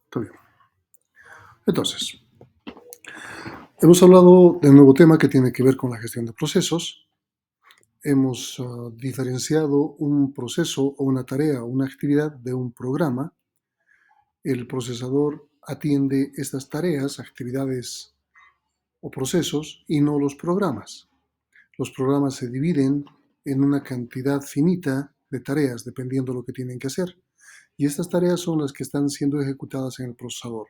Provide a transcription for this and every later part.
Está bien. Entonces, hemos hablado de un nuevo tema que tiene que ver con la gestión de procesos. Hemos diferenciado un proceso o una tarea o una actividad de un programa. El procesador atiende estas tareas, actividades o procesos y no los programas. Los programas se dividen en una cantidad finita de tareas dependiendo de lo que tienen que hacer. Y estas tareas son las que están siendo ejecutadas en el procesador.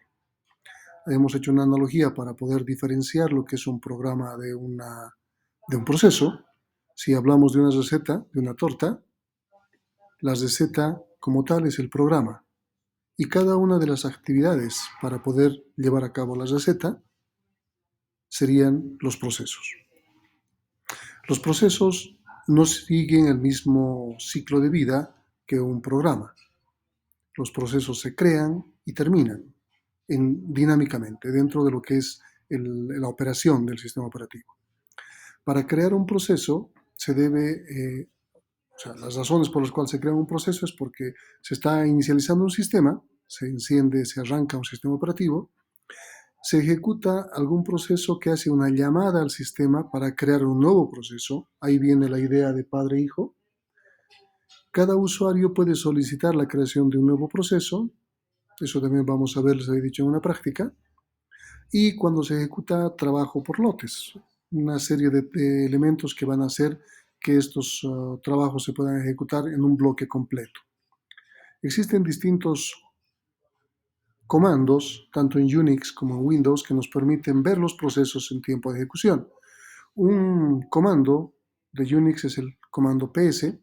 Hemos hecho una analogía para poder diferenciar lo que es un programa de un proceso. Si hablamos de una receta, de una torta, la receta como tal es el programa. Y cada una de las actividades para poder llevar a cabo la receta serían los procesos. Los procesos no siguen el mismo ciclo de vida que un programa. Los procesos se crean y terminan dinámicamente dentro de lo que es la operación del sistema operativo. Para crear un proceso se debe, las razones por las cuales se crea un proceso es porque se está inicializando un sistema, se enciende, se arranca un sistema operativo, se ejecuta algún proceso que hace una llamada al sistema para crear un nuevo proceso. Ahí viene la idea de padre-hijo. Cada usuario puede solicitar la creación de un nuevo proceso. Eso también vamos a ver, les he dicho en una práctica. Y cuando se ejecuta trabajo por lotes, una serie de elementos que van a hacer que estos trabajos se puedan ejecutar en un bloque completo. Existen distintos comandos, tanto en Unix como en Windows, que nos permiten ver los procesos en tiempo de ejecución. Un comando de Unix es el comando ps,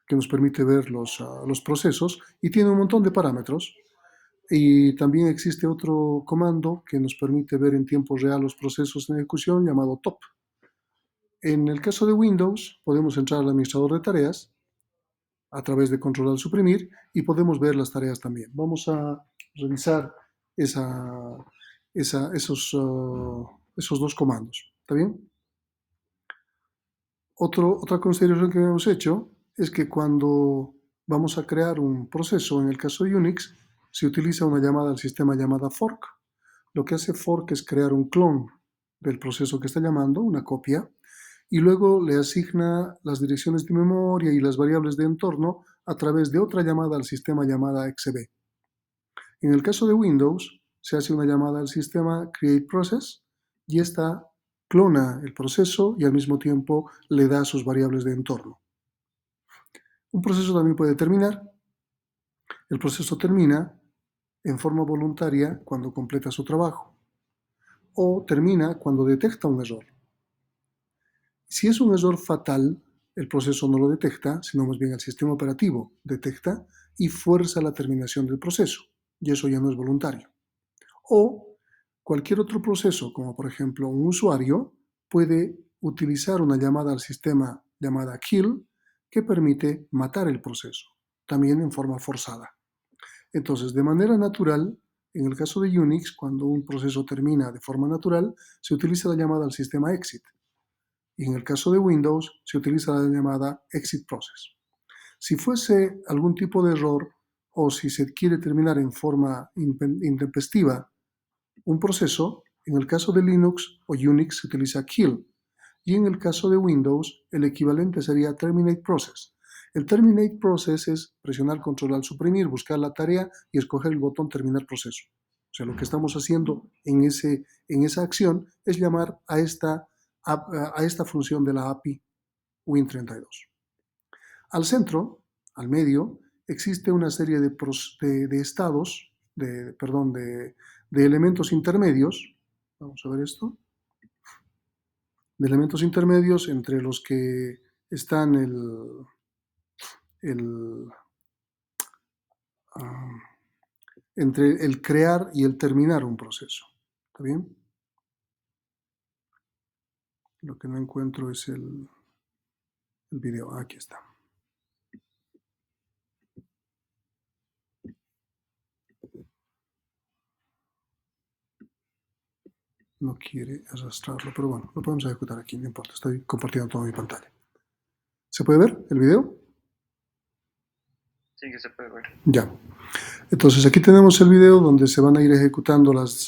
que nos permite ver los procesos y tiene un montón de parámetros. Y también existe otro comando que nos permite ver en tiempo real los procesos en ejecución llamado top. En el caso de Windows, podemos entrar al administrador de tareas a través de control al suprimir y podemos ver las tareas también. Vamos a revisar esos dos comandos. ¿Está bien? Otra consideración que hemos hecho es que cuando vamos a crear un proceso, en el caso de Unix, se utiliza una llamada al sistema llamada fork. Lo que hace fork es crear un clon del proceso que está llamando, una copia, y luego le asigna las direcciones de memoria y las variables de entorno a través de otra llamada al sistema llamada xb. En el caso de Windows, se hace una llamada al sistema createProcess y esta clona el proceso y al mismo tiempo le da sus variables de entorno. Un proceso también puede terminar. El proceso termina en forma voluntaria cuando completa su trabajo o termina cuando detecta un error. Si es un error fatal, el proceso no lo detecta, sino más bien el sistema operativo detecta y fuerza la terminación del proceso, y eso ya no es voluntario. O cualquier otro proceso, como por ejemplo un usuario, puede utilizar una llamada al sistema llamada kill que permite matar el proceso, también en forma forzada. Entonces, de manera natural, en el caso de Unix, cuando un proceso termina de forma natural, se utiliza la llamada al sistema exit. Y en el caso de Windows, se utiliza la llamada exit process. Si fuese algún tipo de error o si se quiere terminar en forma intempestiva un proceso, en el caso de Linux o Unix se utiliza kill. Y en el caso de Windows, el equivalente sería terminate process. El terminate process es presionar control al suprimir, buscar la tarea y escoger el botón terminar proceso. O sea, lo que estamos haciendo en esa acción es llamar a esta función de la API Win32. Al centro, al medio, existe una serie de estados, de elementos intermedios. Vamos a ver esto. De elementos intermedios entre los que están entre el crear y el terminar un proceso. ¿Está bien? Lo que no encuentro es el video. Aquí está. No quiere arrastrarlo, pero bueno, lo podemos ejecutar aquí, no importa. Estoy compartiendo toda mi pantalla. ¿Se puede ver el video? Sí, que se puede ver. Ya. Entonces aquí tenemos el video donde se van a ir ejecutando los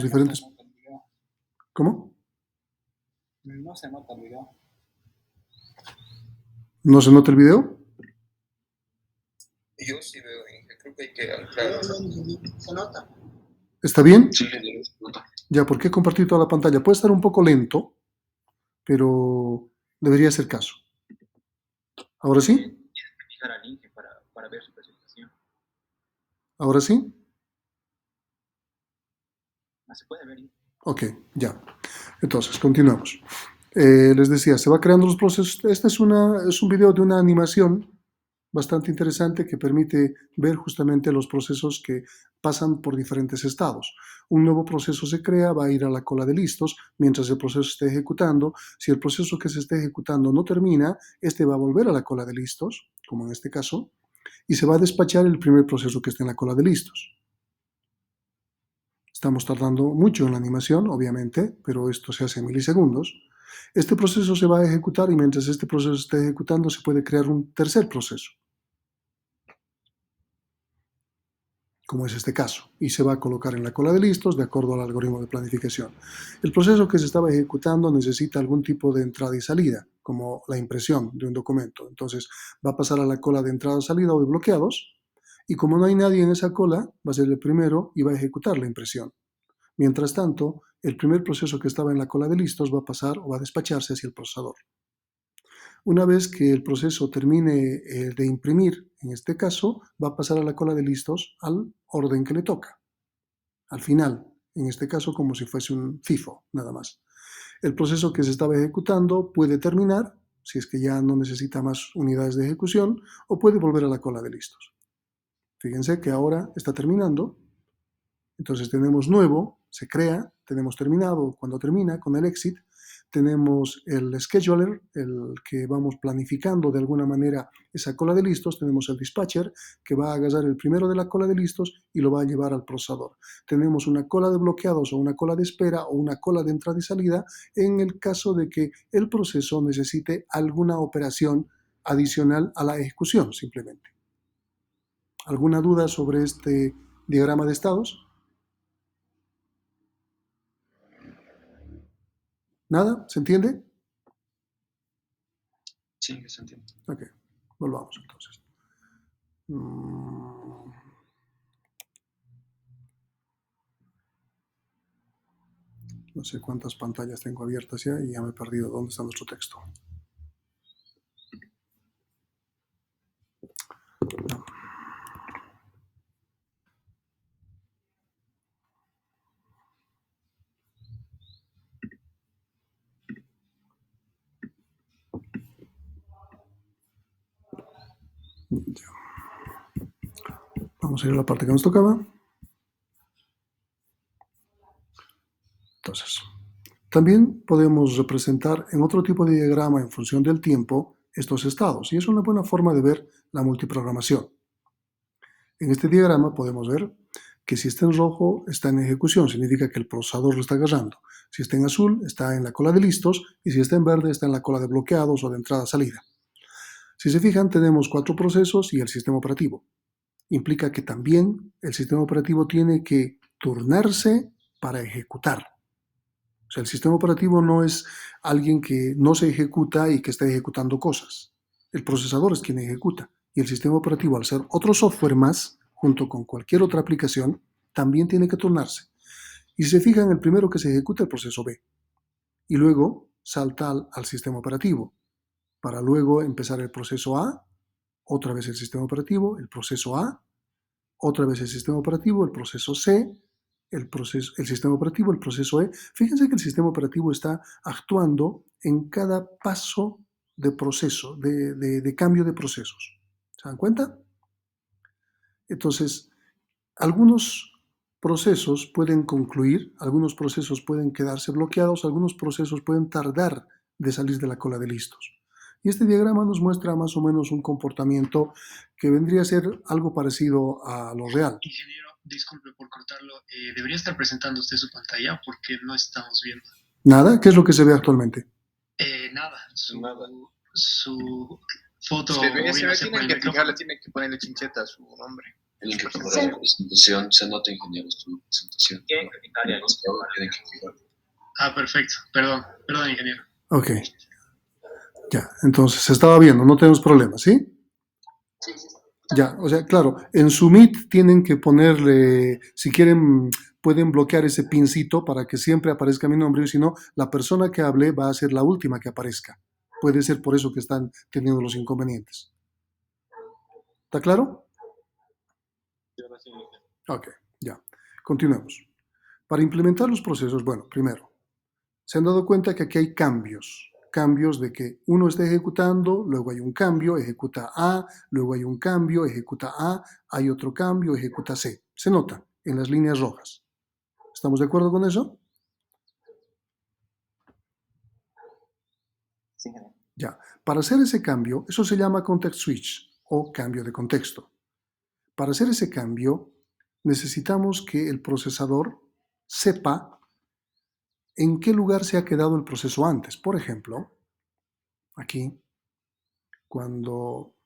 diferentes... ¿Cómo? No se nota el video. ¿No se nota el video? Yo sí veo, creo que hay que anclar. Se nota. ¿Está bien? Sí, se nota. Ya, ¿por qué compartir toda la pantalla? Puede estar un poco lento, pero debería hacer caso. ¿Ahora sí? Fijar al link para ver su presentación. ¿Ahora sí? Se puede ver. Ok, ya. Entonces, continuamos. Les decía, se va creando los procesos. Este es un video de una animación bastante interesante que permite ver justamente los procesos que pasan por diferentes estados. Un nuevo proceso se crea, va a ir a la cola de listos mientras el proceso esté ejecutando. Si el proceso que se esté ejecutando no termina, este va a volver a la cola de listos, como en este caso, y se va a despachar el primer proceso que esté en la cola de listos. Estamos tardando mucho en la animación, obviamente, pero esto se hace en milisegundos. Este proceso se va a ejecutar y mientras este proceso esté ejecutando se puede crear un tercer proceso, como es este caso, y se va a colocar en la cola de listos de acuerdo al algoritmo de planificación. El proceso que se estaba ejecutando necesita algún tipo de entrada y salida, como la impresión de un documento. Entonces va a pasar a la cola de entrada, salida o de bloqueados, y como no hay nadie en esa cola, va a ser el primero y va a ejecutar la impresión. Mientras tanto, el primer proceso que estaba en la cola de listos va a pasar o va a despacharse hacia el procesador. Una vez que el proceso termine de imprimir, en este caso, va a pasar a la cola de listos al orden que le toca, al final, en este caso como si fuese un FIFO, nada más. El proceso que se estaba ejecutando puede terminar, si es que ya no necesita más unidades de ejecución, o puede volver a la cola de listos. Fíjense que ahora está terminando. Entonces tenemos nuevo, se crea, tenemos terminado, cuando termina con el exit, tenemos el scheduler, el que vamos planificando de alguna manera esa cola de listos, tenemos el dispatcher que va a agarrar el primero de la cola de listos y lo va a llevar al procesador. Tenemos una cola de bloqueados o una cola de espera o una cola de entrada y salida en el caso de que el proceso necesite alguna operación adicional a la ejecución simplemente. ¿Alguna duda sobre este diagrama de estados? ¿Nada? ¿Se entiende? Sí, se entiende. Ok, volvamos entonces. No sé cuántas pantallas tengo abiertas ya y ya me he perdido. ¿Dónde está nuestro texto? No. Ya. Vamos a ir a la parte que nos tocaba. Entonces, también podemos representar en otro tipo de diagrama en función del tiempo estos estados y es una buena forma de ver la multiprogramación. En este diagrama podemos ver que si está en rojo está en ejecución, significa que el procesador lo está agarrando. Si está en azul está en la cola de listos y si está en verde está en la cola de bloqueados o de entrada-salida. Si se fijan, tenemos 4 procesos y el sistema operativo. Implica que también el sistema operativo tiene que turnarse para ejecutar. O sea, el sistema operativo no es alguien que no se ejecuta y que está ejecutando cosas. El procesador es quien ejecuta. Y el sistema operativo, al ser otro software más, junto con cualquier otra aplicación, también tiene que turnarse. Y si se fijan, el primero que se ejecuta es el proceso B. Y luego salta al sistema operativo, para luego empezar el proceso A, otra vez el sistema operativo, el proceso A, otra vez el sistema operativo, el proceso C, el sistema operativo, el proceso E. Fíjense que el sistema operativo está actuando en cada paso de proceso, de cambio de procesos. ¿Se dan cuenta? Entonces, algunos procesos pueden concluir, algunos procesos pueden quedarse bloqueados, algunos procesos pueden tardar de salir de la cola de listos. Y este diagrama nos muestra más o menos un comportamiento que vendría a ser algo parecido a lo real. Ingeniero, disculpe por cortarlo. ¿Debería estar presentando usted su pantalla porque no estamos viendo? ¿Nada? ¿Qué es lo que se ve actualmente? Nada. Nada. Su foto. Se ve, no se tienen puede que el fijarle, micrófono. tienen que ponerle chincheta a su nombre. En el que prepara la presentación, se nota, ingeniero, tu presentación. Tienen que quitar ya. Tienen que fijar. Ah, perfecto. Perdón, ingeniero. Ok. Ya, entonces se estaba viendo, no tenemos problemas, ¿sí? Ya, o sea, claro, en su Meet tienen que ponerle, si quieren, pueden bloquear ese pincito para que siempre aparezca mi nombre, y si no, la persona que hable va a ser la última que aparezca. Puede ser por eso que están teniendo los inconvenientes. ¿Está claro? Ok, ya. Continuemos. Para implementar los procesos, bueno, primero, se han dado cuenta que aquí hay cambios. Cambios de que uno está ejecutando, luego hay un cambio, ejecuta A, luego hay un cambio, ejecuta A, hay otro cambio, ejecuta C. Se nota en las líneas rojas. ¿Estamos de acuerdo con eso? Sí. Ya. Para hacer ese cambio, eso se llama context switch o cambio de contexto. Para hacer ese cambio, necesitamos que el procesador sepa en qué lugar se ha quedado el proceso antes. Por ejemplo, aquí, cuando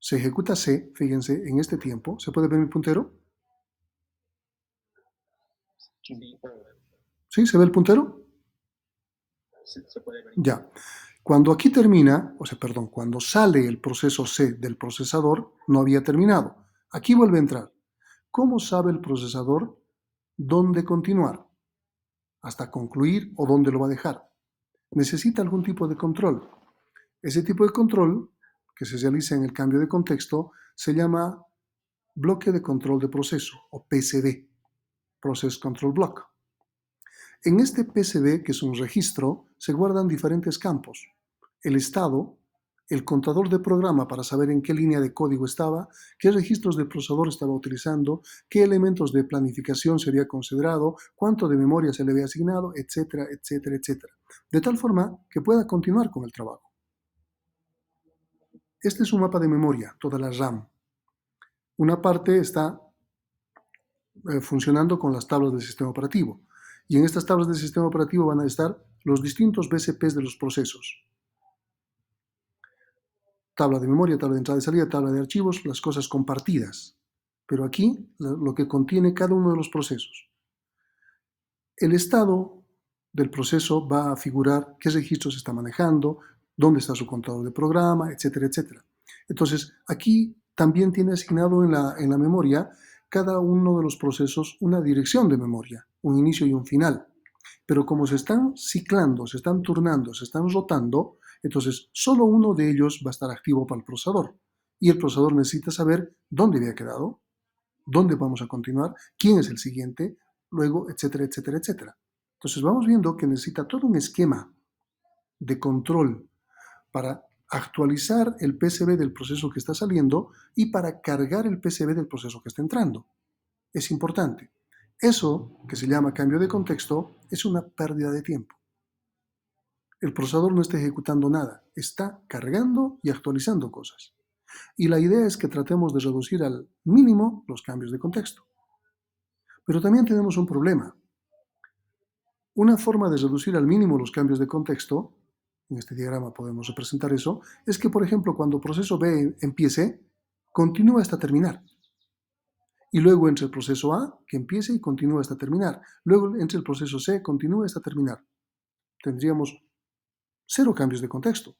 se ejecuta C, fíjense, en este tiempo, ¿se puede ver mi puntero? ¿Sí? ¿Se ve el puntero? Sí, se puede ver. Ya. Cuando aquí termina, o sea, perdón, cuando sale el proceso C del procesador, no había terminado. Aquí vuelve a entrar. ¿Cómo sabe el procesador dónde continuar? ¿Hasta concluir o dónde lo va a dejar? Necesita algún tipo de control. Ese tipo de control, que se realiza en el cambio de contexto, se llama bloque de control de proceso, o PCB, Process Control Block. En este PCB, que es un registro, se guardan diferentes campos. El estado, el contador de programa para saber en qué línea de código estaba, qué registros del procesador estaba utilizando, qué elementos de planificación se había considerado, cuánto de memoria se le había asignado, etcétera, etcétera, etcétera. De tal forma que pueda continuar con el trabajo. Este es un mapa de memoria, toda la RAM. Una parte está funcionando con las tablas del sistema operativo. Y en estas tablas del sistema operativo van a estar los distintos BCPs de los procesos. Tabla de memoria, tabla de entrada y salida, tabla de archivos, las cosas compartidas. Pero aquí lo que contiene cada uno de los procesos. El estado del proceso va a figurar qué registro se está manejando, dónde está su contador de programa, etcétera, etcétera. Entonces, aquí también tiene asignado en la memoria cada uno de los procesos una dirección de memoria, un inicio y un final. Pero como se están ciclando, se están turnando, se están rotando, entonces solo uno de ellos va a estar activo para el procesador. Y el procesador necesita saber dónde había quedado, dónde vamos a continuar, quién es el siguiente, luego, etcétera, etcétera, etcétera. Entonces vamos viendo que necesita todo un esquema de control para actualizar el PCB del proceso que está saliendo y para cargar el PCB del proceso que está entrando. Es importante. Eso, que se llama cambio de contexto, es una pérdida de tiempo. El procesador no está ejecutando nada, está cargando y actualizando cosas. Y la idea es que tratemos de reducir al mínimo los cambios de contexto. Pero también tenemos un problema. Una forma de reducir al mínimo los cambios de contexto, en este diagrama podemos representar eso, es que, por ejemplo, cuando el proceso B empiece, continúa hasta terminar. Y luego entre el proceso A, que empiece y continúa hasta terminar. Luego entre el proceso C, continúa hasta terminar. Tendríamos 0 cambios de contexto,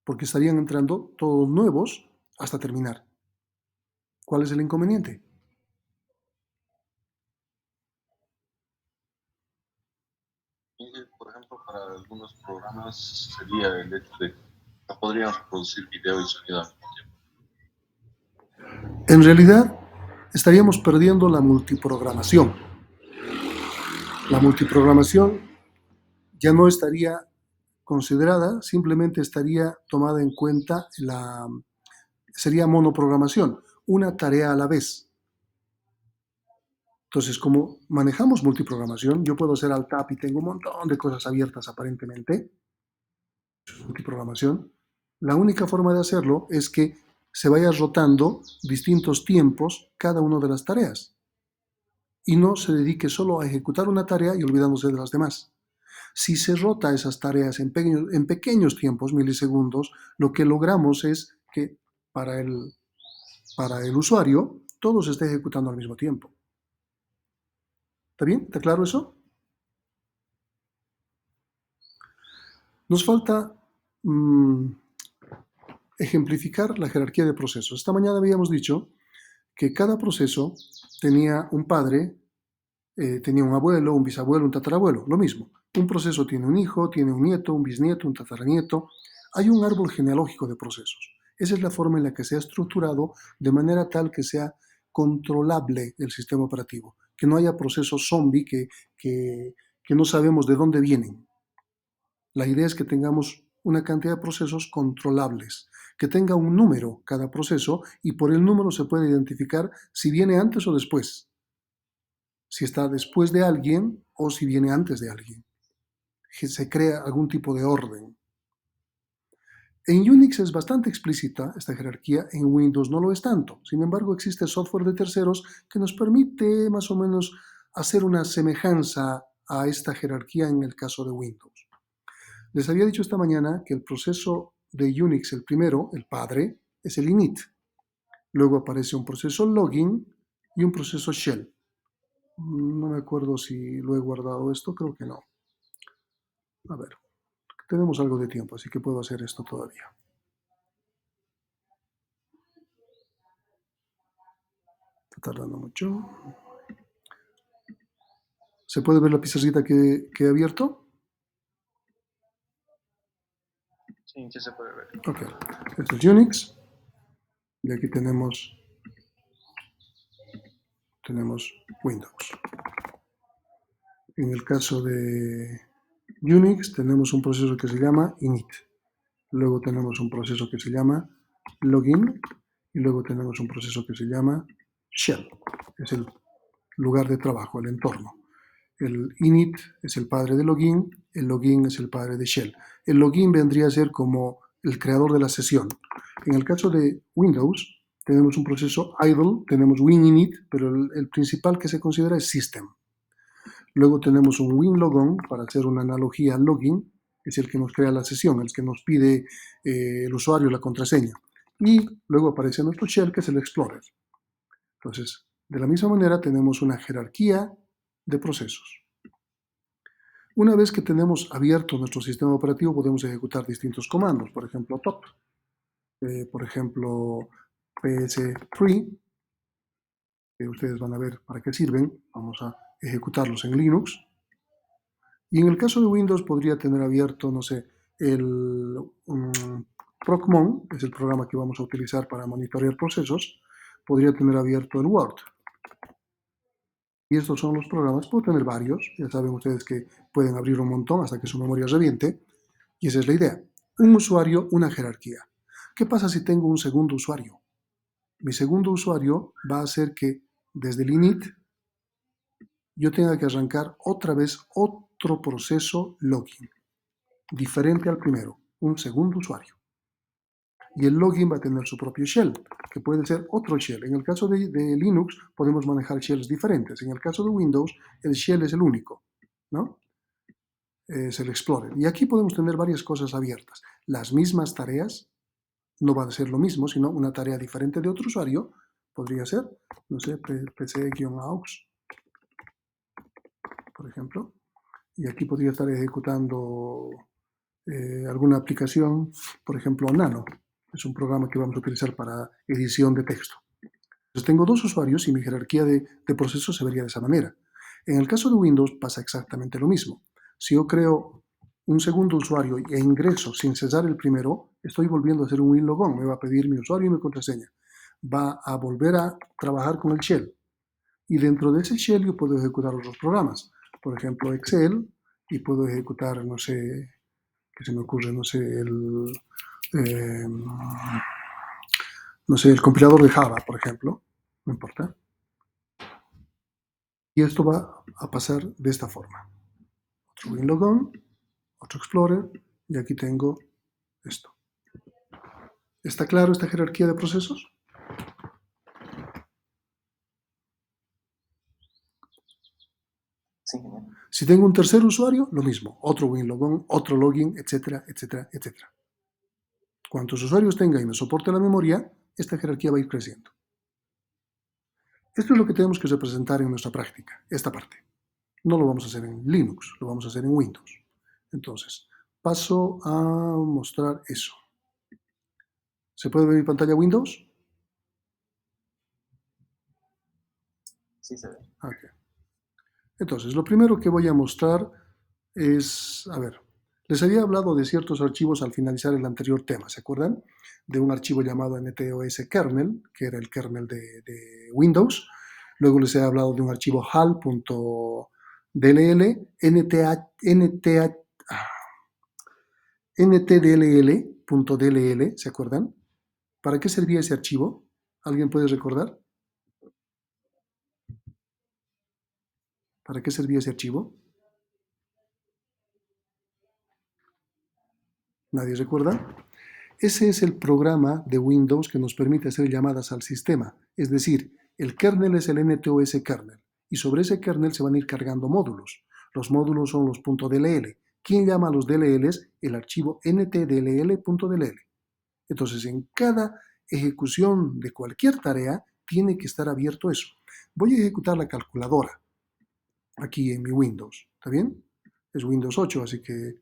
porque estarían entrando todos nuevos hasta terminar. ¿Cuál es el inconveniente? Por ejemplo, para algunos programas sería el hecho de que no podrían reproducir video y sonido al mismo tiempo. En realidad, estaríamos perdiendo la multiprogramación. La multiprogramación ya no estaría considerada, simplemente estaría tomada en cuenta sería monoprogramación, una tarea a la vez. Entonces, como manejamos multiprogramación, yo puedo hacer alt tab y tengo un montón de cosas abiertas aparentemente. Multiprogramación. La única forma de hacerlo es que se vaya rotando distintos tiempos cada una de las tareas y no se dedique solo a ejecutar una tarea y olvidándose de las demás. Si se rota esas tareas en pequeños tiempos, milisegundos, lo que logramos es que para el para el usuario, todo se está ejecutando al mismo tiempo. ¿Está bien? ¿Está claro eso? Nos falta ejemplificar la jerarquía de procesos. Esta mañana habíamos dicho que cada proceso tenía un padre, tenía un abuelo, un bisabuelo, un tatarabuelo, lo mismo. Un proceso tiene un hijo, tiene un nieto, un bisnieto, un tataranieto. Hay un árbol genealógico de procesos. Esa es la forma en la que se ha estructurado de manera tal que sea controlable el sistema operativo, que no haya procesos zombie que no sabemos de dónde vienen. La idea es que tengamos una cantidad de procesos controlables, que tenga un número cada proceso y por el número se puede identificar si viene antes o después, si está después de alguien o si viene antes de alguien. Se crea algún tipo de orden. En Unix es bastante explícita esta jerarquía, en Windows no lo es tanto. Sin embargo, existe software de terceros que nos permite más o menos hacer una semejanza a esta jerarquía en el caso de Windows. Les había dicho esta mañana que el proceso de Unix, el primero, el padre, es el init. Luego aparece un proceso login y un proceso shell. No me acuerdo si lo he guardado esto, creo que no. A ver, tenemos algo de tiempo, así que puedo hacer esto todavía. Está tardando mucho. ¿Se puede ver la pizarrita que he abierto? Sí, ya se puede ver. Ok, esto es Unix. Y aquí tenemos Windows. En el caso de Unix tenemos un proceso que se llama init. Luego tenemos un proceso que se llama login. Y luego tenemos un proceso que se llama shell. Es el lugar de trabajo, el entorno. El init es el padre de login, el login es el padre de shell. El login vendría a ser como el creador de la sesión. En el caso de Windows, tenemos un proceso idle, tenemos WinInit, pero el principal que se considera es system. Luego tenemos un WinLogon, para hacer una analogía al login, es el que nos crea la sesión, el que nos pide el usuario la contraseña. Y luego aparece nuestro shell, que es el explorer. Entonces, de la misma manera tenemos una jerarquía de procesos. Una vez que tenemos abierto nuestro sistema operativo, podemos ejecutar distintos comandos, por ejemplo, top, por ejemplo, ps3, que ustedes van a ver para qué sirven. Vamos a ejecutarlos en Linux. Y en el caso de Windows podría tener abierto, no sé, el procmon, es el programa que vamos a utilizar para monitorear procesos. Podría tener abierto el Word. Y estos son los programas, puedo tener varios, ya saben ustedes que pueden abrir un montón hasta que su memoria reviente, y esa es la idea. Un usuario, una jerarquía. ¿Qué pasa si tengo un segundo usuario? Mi segundo usuario va a hacer que desde el init yo tenga que arrancar otra vez otro proceso login, diferente al primero, un segundo usuario. Y el login va a tener su propio shell, que puede ser otro shell. En el caso de Linux podemos manejar shells diferentes. En el caso de Windows, el shell es el único, ¿no? Es el Explorer. Y aquí podemos tener varias cosas abiertas. Las mismas tareas, no va a ser lo mismo, sino una tarea diferente de otro usuario. Podría ser, no sé, pc-aux, por ejemplo. Y aquí podría estar ejecutando alguna aplicación, por ejemplo, Nano. Es un programa que vamos a utilizar para edición de texto. Entonces tengo dos usuarios y mi jerarquía de procesos se vería de esa manera. En el caso de Windows pasa exactamente lo mismo. Si yo creo un segundo usuario e ingreso sin cesar el primero, estoy volviendo a hacer un WinLogon. Me va a pedir mi usuario y mi contraseña. Va a volver a trabajar con el shell. Y dentro de ese shell yo puedo ejecutar otros programas. Por ejemplo, Excel, y puedo ejecutar, no sé, que se me ocurre, no sé, el compilador de Java, por ejemplo, no importa. Y esto va a pasar de esta forma. Otro WinLogon, otro Explorer, y aquí tengo esto. ¿Está claro esta jerarquía de procesos? Sí. Si tengo un tercer usuario, lo mismo. Otro WinLogon, otro login, etcétera, etcétera, etcétera. Cuantos usuarios tenga y me soporte la memoria, esta jerarquía va a ir creciendo. Esto es lo que tenemos que representar en nuestra práctica, esta parte. No lo vamos a hacer en Linux, lo vamos a hacer en Windows. Entonces, paso a mostrar eso. ¿Se puede ver mi pantalla Windows? Sí, se ve. Ok. Entonces, lo primero que voy a mostrar es, a ver, les había hablado de ciertos archivos al finalizar el anterior tema, ¿se acuerdan? De un archivo llamado NTOS kernel, que era el kernel de Windows. Luego les he hablado de un archivo hal.dll, ntdll.dll, ¿se acuerdan? ¿Para qué servía ese archivo? ¿Alguien puede recordar? ¿Para qué servía ese archivo? ¿Nadie recuerda? Ese es el programa de Windows que nos permite hacer llamadas al sistema. Es decir, el kernel es el NTOS kernel y sobre ese kernel se van a ir cargando módulos. Los módulos son los .dll. ¿Quién llama a los DLLs? El archivo ntdll.dll. Entonces, en cada ejecución de cualquier tarea tiene que estar abierto eso. Voy a ejecutar la calculadora aquí en mi Windows. ¿Está bien? Es Windows 8, así que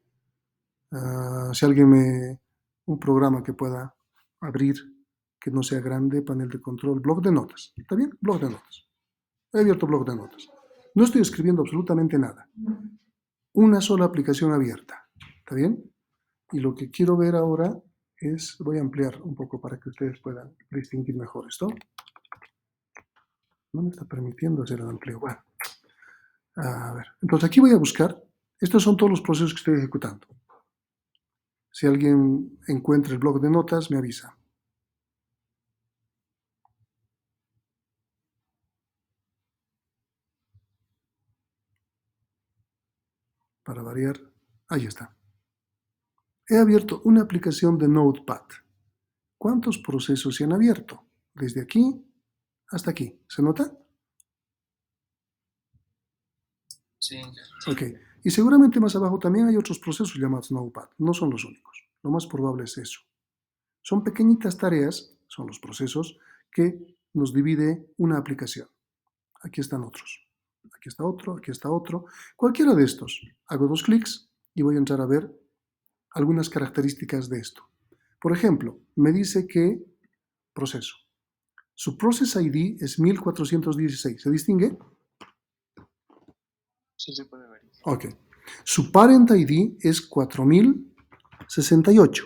si alguien un programa que pueda abrir, que no sea grande, panel de control, bloc de notas. ¿Está bien? Bloc de notas. He abierto bloc de notas. No estoy escribiendo absolutamente nada. Una sola aplicación abierta. ¿Está bien? Y lo que quiero ver ahora es, voy a ampliar un poco para que ustedes puedan distinguir mejor esto. No me está permitiendo hacer el amplio. Bueno, a ver. Entonces aquí voy a buscar. Estos son todos los procesos que estoy ejecutando. Si alguien encuentra el bloc de notas, me avisa. Para variar, ahí está. He abierto una aplicación de Notepad. ¿Cuántos procesos se han abierto? Desde aquí hasta aquí. ¿Se nota? Sí. Ok. Y seguramente más abajo también hay otros procesos llamados Notepad. No son los únicos. Lo más probable es eso. Son pequeñitas tareas, son los procesos que nos divide una aplicación. Aquí están otros. Aquí está otro, aquí está otro. Cualquiera de estos. Hago 2 clics y voy a entrar a ver algunas características de esto. Por ejemplo, me dice que proceso. Su process ID es 1416. ¿Se distingue? Sí, se puede ver. Ok. Su parent ID es 4068.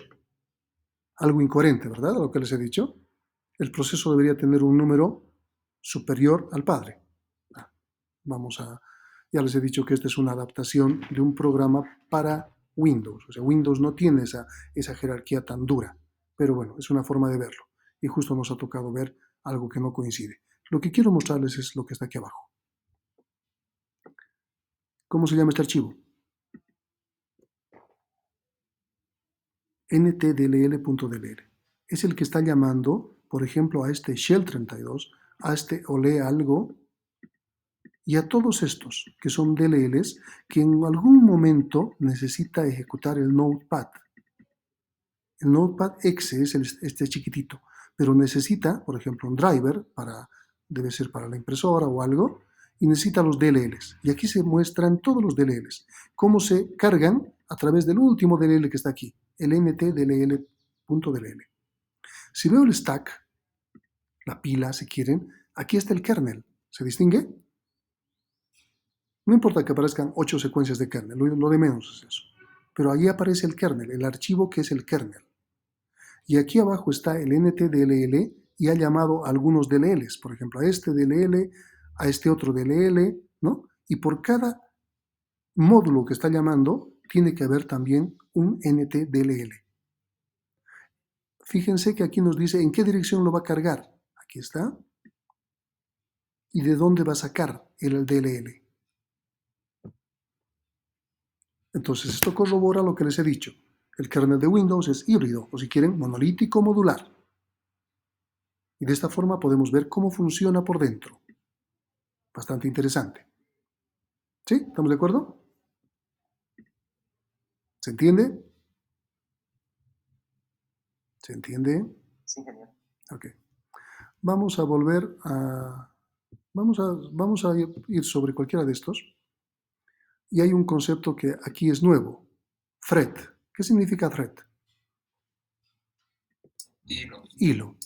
Algo incoherente, ¿verdad? Lo que les he dicho. El proceso debería tener un número superior al padre. Ya les he dicho que esta es una adaptación de un programa para Windows. O sea, Windows no tiene esa jerarquía tan dura. Pero bueno, es una forma de verlo. Y justo nos ha tocado ver algo que no coincide. Lo que quiero mostrarles es lo que está aquí abajo. ¿Cómo se llama este archivo? ntdll.dll. Es el que está llamando, por ejemplo, a este shell 32, a este ole algo y a todos estos que son DLLs que en algún momento necesita ejecutar el Notepad. El Notepad exe es este chiquitito, pero necesita, por ejemplo, un driver, debe ser para la impresora o algo, y necesita los DLLs. Y aquí se muestran todos los DLLs, cómo se cargan a través del último DLL que está aquí, el ntdll.dll. Si veo el stack, la pila si quieren, aquí está el kernel. ¿Se distingue? No importa que aparezcan 8 secuencias de kernel, lo de menos es eso. Pero ahí aparece el kernel, el archivo que es el kernel. Y aquí abajo está el ntdll y ha llamado a algunos DLLs, por ejemplo, a este DLL, a este otro DLL, ¿no? Y por cada módulo que está llamando, tiene que haber también un ntdll. Fíjense que aquí nos dice en qué dirección lo va a cargar. Aquí está. ¿Y de dónde va a sacar el DLL? Entonces, esto corrobora lo que les he dicho. El kernel de Windows es híbrido, o si quieren, monolítico modular. Y de esta forma podemos ver cómo funciona por dentro. Bastante interesante. ¿Sí? ¿Estamos de acuerdo? ¿Se entiende? ¿Se entiende? Sí, genial. Ok. Vamos a volver a Vamos a ir sobre cualquiera de estos. Y hay un concepto que aquí es nuevo. Thread. ¿Qué significa thread? Hilo.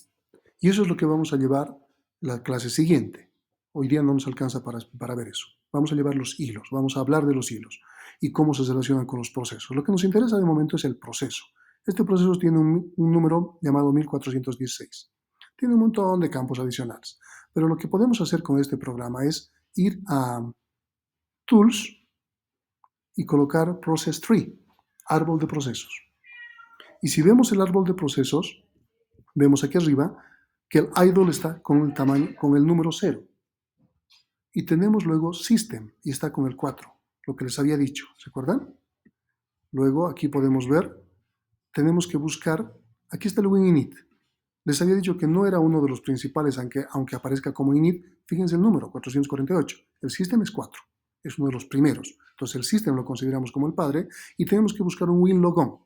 Y eso es lo que vamos a llevar la clase siguiente. Hoy día no nos alcanza para ver eso. Vamos a llevar los hilos, vamos a hablar de los hilos y cómo se relacionan con los procesos. Lo que nos interesa de momento es el proceso. Este proceso tiene un número llamado 1416. Tiene un montón de campos adicionales. Pero lo que podemos hacer con este programa es ir a Tools y colocar Process Tree, árbol de procesos. Y si vemos el árbol de procesos, vemos aquí arriba que el idle está con el tamaño, con el número 0. Y tenemos luego System y está con el 4, lo que les había dicho, ¿se acuerdan? Luego aquí podemos ver, tenemos que buscar, aquí está el WinInit. Les había dicho que no era uno de los principales, aunque aparezca como init, fíjense el número, 448. El System es 4, es uno de los primeros. Entonces el System lo consideramos como el padre y tenemos que buscar un WinLogon.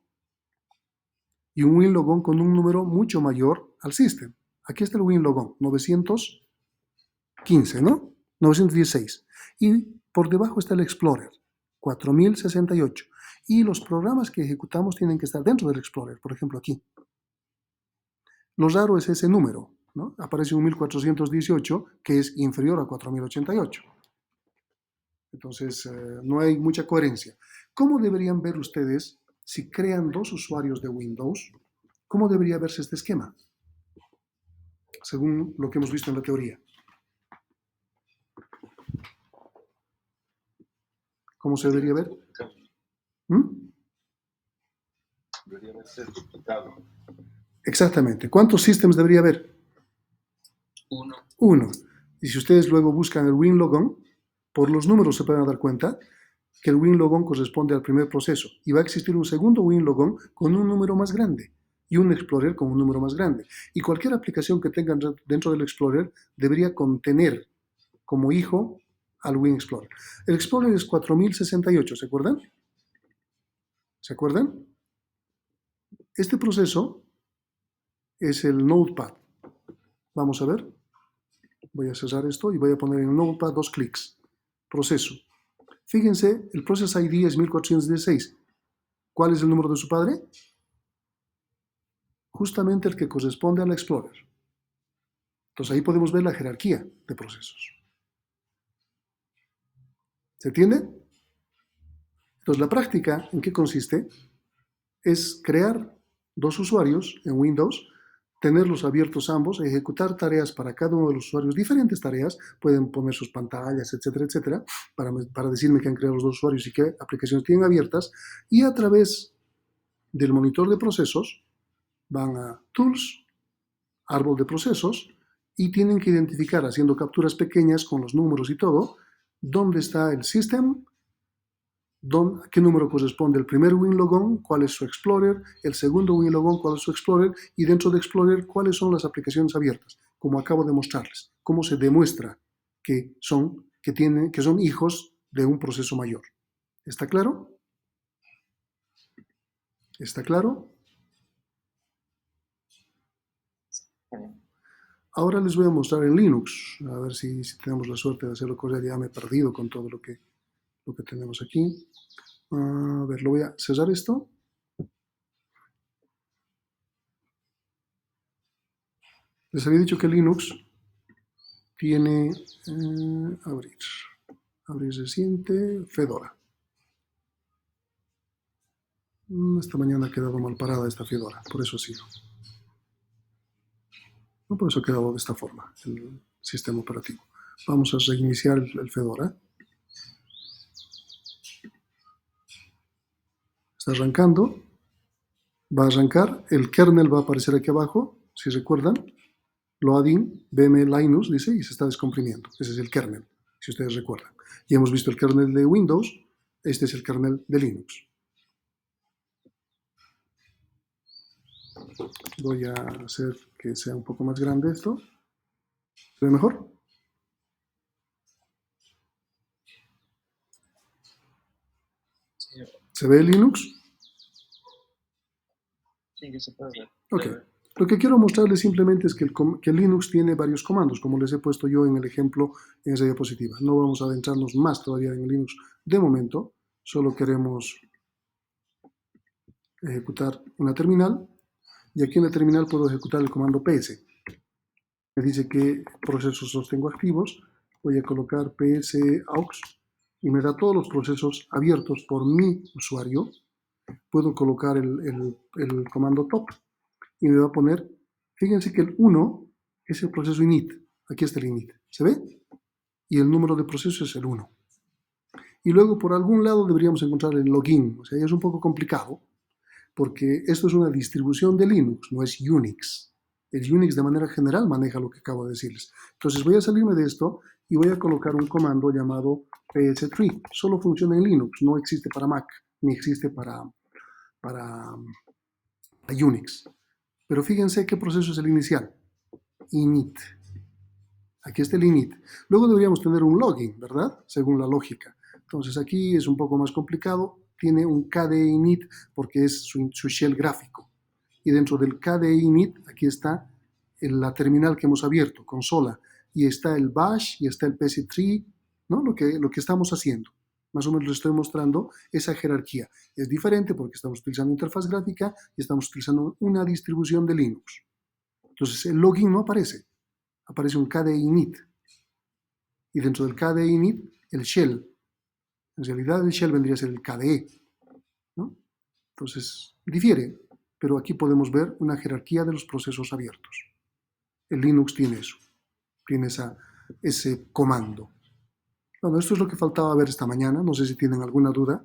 Y un WinLogon con un número mucho mayor al System. Aquí está el WinLogon, 915, ¿no? 916. Y por debajo está el Explorer, 4068. Y los programas que ejecutamos tienen que estar dentro del Explorer, por ejemplo aquí. Lo raro es ese número, ¿no? Aparece un 1418 que es inferior a 4088. Entonces, no hay mucha coherencia. ¿Cómo deberían ver ustedes si crean dos usuarios de Windows? ¿Cómo debería verse este esquema? Según lo que hemos visto en la teoría. ¿Cómo se debería ver? Debería ser duplicado. Exactamente. ¿Cuántos systems debería haber? Uno. Y si ustedes luego buscan el WinLogon, por los números se pueden dar cuenta que el WinLogon corresponde al primer proceso y va a existir un segundo WinLogon con un número más grande y un Explorer con un número más grande. Y cualquier aplicación que tengan dentro del Explorer debería contener como hijo al WinExplorer. El Explorer es 4068, ¿se acuerdan? ¿Se acuerdan? Este proceso es el Notepad. Vamos a ver. Voy a cerrar esto y voy a poner en el Notepad 2 clics. Proceso. Fíjense, el Process ID es 1416. ¿Cuál es el número de su padre? Justamente el que corresponde al Explorer. Entonces ahí podemos ver la jerarquía de procesos. ¿Se entiende? Entonces la práctica, ¿en qué consiste? Es crear dos usuarios en Windows, tenerlos abiertos ambos, ejecutar tareas para cada uno de los usuarios, diferentes tareas, pueden poner sus pantallas, etcétera, etcétera, para decirme que han creado los dos usuarios y qué aplicaciones tienen abiertas, y a través del monitor de procesos van a Tools, árbol de procesos, y tienen que identificar, haciendo capturas pequeñas con los números y todo, dónde está el System, a qué número corresponde el primer WinLogon, cuál es su Explorer, el segundo WinLogon, cuál es su Explorer, y dentro de Explorer, cuáles son las aplicaciones abiertas, como acabo de mostrarles, cómo se demuestra que son hijos de un proceso mayor. ¿Está claro? ¿Está claro? Ahora les voy a mostrar en Linux, a ver si tenemos la suerte de hacerlo correr. Ya me he perdido con todo lo que tenemos aquí. A ver, lo voy a cerrar esto. Les había dicho que Linux tiene, abrir reciente, Fedora. Esta mañana ha quedado mal parada esta Fedora, por eso ha sido. No, por eso ha quedado de esta forma el sistema operativo. Vamos a reiniciar el Fedora. Está arrancando. Va a arrancar. El kernel va a aparecer aquí abajo, si recuerdan. Loading, BM Linux, dice, y se está descomprimiendo. Ese es el kernel, si ustedes recuerdan. Y hemos visto el kernel de Windows. Este es el kernel de Linux. Voy a hacer que sea un poco más grande esto. ¿Se ve mejor? ¿Se ve el Linux? Sí, que se puede ver. Ok. Lo que quiero mostrarles simplemente es que que Linux tiene varios comandos, como les he puesto yo en el ejemplo en esa diapositiva. No vamos a adentrarnos más todavía en Linux de momento, solo queremos ejecutar una terminal, y aquí en la terminal puedo ejecutar el comando ps. Me dice qué procesos los tengo activos, voy a colocar ps aux y me da todos los procesos abiertos por mi usuario. Puedo colocar el comando top y me va a poner, fíjense que el 1 es el proceso init, aquí está el init, ¿se ve? Y el número de procesos es el 1. Y luego por algún lado deberíamos encontrar el login, o sea, ya es un poco complicado, porque esto es una distribución de Linux, no es Unix. El Unix de manera general maneja lo que acabo de decirles. Entonces voy a salirme de esto y voy a colocar un comando llamado ps3. Solo funciona en Linux, no existe para Mac, ni existe para Unix. Pero fíjense qué proceso es el inicial. Init. Aquí está el init. Luego deberíamos tener un login, ¿verdad? Según la lógica. Entonces aquí es un poco más complicado. Tiene un KDE init porque es su shell gráfico. Y dentro del KDE init, aquí está la terminal que hemos abierto, consola. Y está el bash y está el ps3, ¿no? Lo que estamos haciendo. Más o menos les estoy mostrando esa jerarquía. Es diferente porque estamos utilizando interfaz gráfica y estamos utilizando una distribución de Linux. Entonces el login no aparece. Aparece un KDE init. Y dentro del KDE init, el shell. En realidad el shell vendría a ser el KDE, ¿no? Entonces difiere, pero aquí podemos ver una jerarquía de los procesos abiertos. El Linux tiene eso, tiene ese comando. Bueno, esto es lo que faltaba ver esta mañana. No sé si tienen alguna duda.